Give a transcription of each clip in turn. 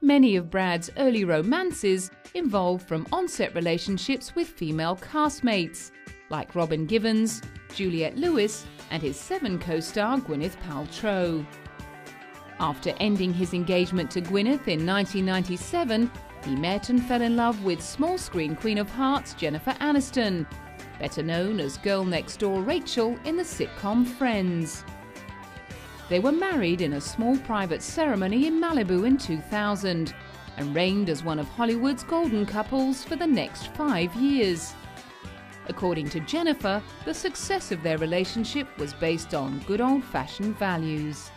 many of Brad's early romances involved from on-set relationships with female castmates, like Robin Givens, Juliette Lewis, and his Seven co-star Gwyneth Paltrow. After ending his engagement to Gwyneth in 1997, he met and fell in love with small-screen Queen of Hearts Jennifer Aniston, better known as girl next door Rachel in the sitcom Friends. They were married in a small private ceremony in Malibu in 2000 and reigned as one of Hollywood's golden couples for the next 5 years. According to Jennifer, the success of their relationship was based on good old-fashioned values.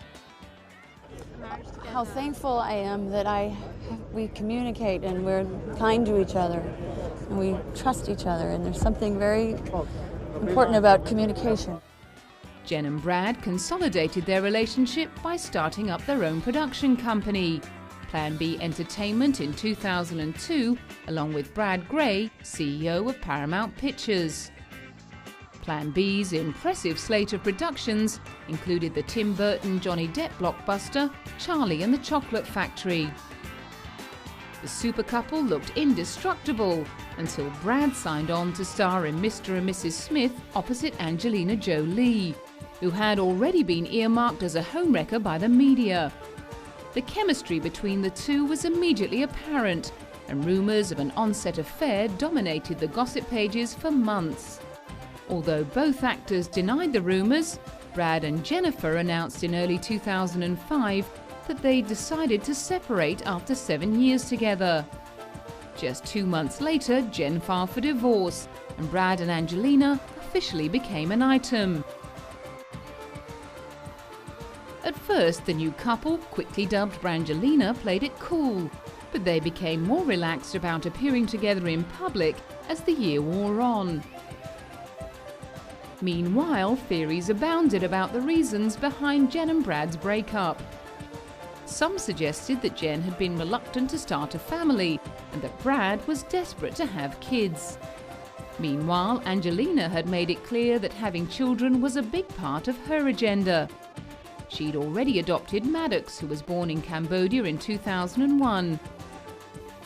How thankful I am that we communicate and we're kind to each other and we trust each other, and there's something very important about communication. Jen and Brad consolidated their relationship by starting up their own production company, Plan B Entertainment, in 2002, along with Brad Grey, CEO of Paramount Pictures. Plan B's impressive slate of productions included the Tim Burton Johnny Depp blockbuster Charlie and the Chocolate Factory. The super couple looked indestructible until Brad signed on to star in Mr. and Mrs. Smith opposite Angelina Jolie, who had already been earmarked as a homewrecker by the media. The chemistry between the two was immediately apparent, and rumours of an on-set affair dominated the gossip pages for months. Although both actors denied the rumours, Brad and Jennifer announced in early 2005 that they decided to separate after 7 years together. Just 2 months later, Jen filed for divorce, and Brad and Angelina officially became an item. At first, the new couple, quickly dubbed Brangelina, played it cool, but they became more relaxed about appearing together in public as the year wore on. Meanwhile, theories abounded about the reasons behind Jen and Brad's breakup. Some suggested that Jen had been reluctant to start a family and that Brad was desperate to have kids. Meanwhile, Angelina had made it clear that having children was a big part of her agenda. She'd already adopted Maddox, who was born in Cambodia in 2001.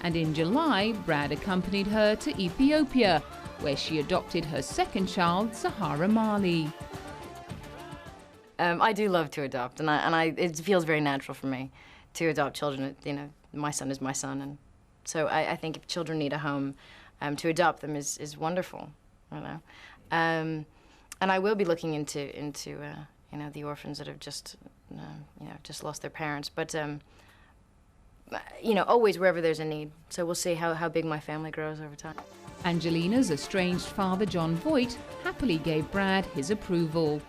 And in July, Brad accompanied her to Ethiopia, where she adopted her second child, Zahara Mali. I do love to adopt, and it feels very natural for me to adopt children. You know, my son is my son, and so I think if children need a home, to adopt them is wonderful. You know, and I will be looking into you know, the orphans that have just just lost their parents, but you know, always wherever there's a need. So we'll see how big my family grows over time. Angelina's estranged father, John Voight, happily gave Brad his approval.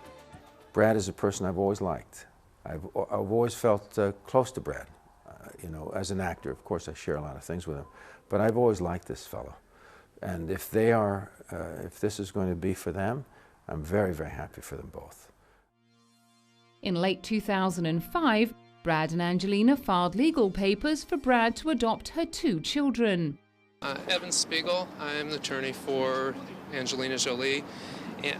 Brad is a person I've always liked. I've always felt close to Brad. You know, as an actor, of course, I share a lot of things with him, but I've always liked this fellow. And if if this is going to be for them, I'm very, very happy for them both. In late 2005, Brad and Angelina filed legal papers for Brad to adopt her 2 children. Evan Spiegel, I am the attorney for Angelina Jolie. And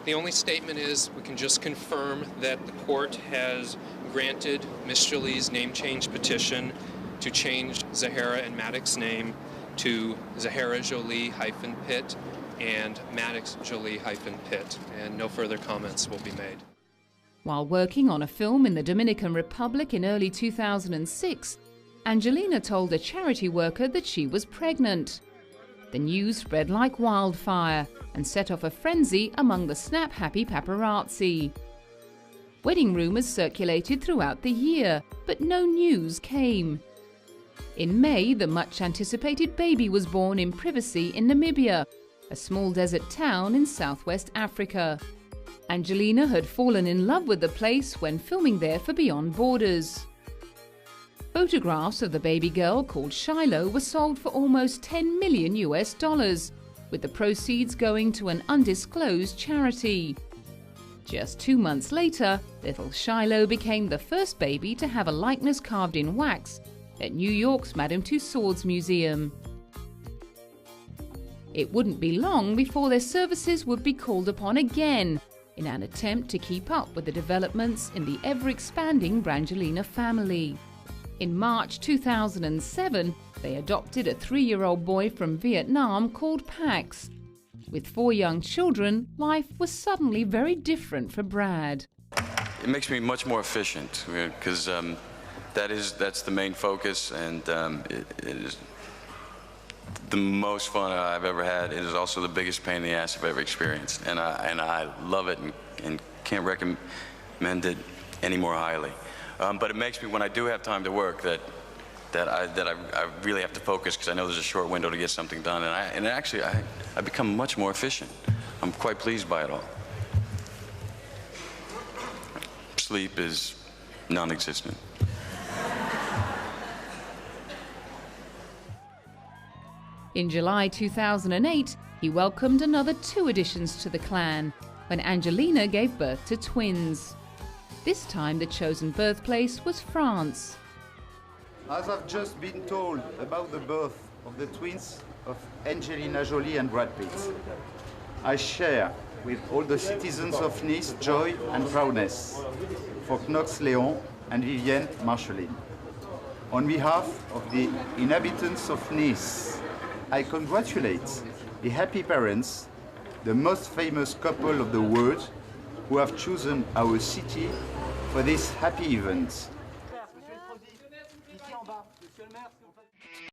the only statement is we can just confirm that the court has granted Miss Jolie's name change petition to change Zahara and Maddox's name to Zahara Jolie-Pitt and Maddox Jolie-Pitt, and no further comments will be made. While working on a film in the Dominican Republic in early 2006, Angelina told a charity worker that she was pregnant. The news spread like wildfire and set off a frenzy among the snap-happy paparazzi. Wedding rumors circulated throughout the year, but no news came. In May, the much-anticipated baby was born in privacy in Namibia, a small desert town in southwest Africa. Angelina had fallen in love with the place when filming there for Beyond Borders. Photographs of the baby girl, called Shiloh, were sold for almost $10 million, with the proceeds going to an undisclosed charity. Just 2 months later, little Shiloh became the first baby to have a likeness carved in wax at New York's Madame Tussauds Museum. It wouldn't be long before their services would be called upon again in an attempt to keep up with the developments in the ever-expanding Brangelina family. In March 2007, they adopted a 3-year-old boy from Vietnam called Pax. With 4 young children, life was suddenly very different for Brad. It makes me much more efficient because that's the main focus, and it is the most fun I've ever had. It is also the biggest pain in the ass I've ever experienced, and I love it and can't recommend it any more highly. But it makes me, when I do have time to work, that I really have to focus because I know there's a short window to get something done, and actually I become much more efficient. I'm quite pleased by it all. Sleep is non-existent. In July 2008, he welcomed another 2 additions to the clan when Angelina gave birth to twins. This time the chosen birthplace was France. As I've just been told about the birth of the twins of Angelina Jolie and Brad Pitt, I share with all the citizens of Nice joy and proudness for Knox Léon and Vivienne Marchelin. On behalf of the inhabitants of Nice, I congratulate the happy parents, the most famous couple of the world, who have chosen our city for this happy event.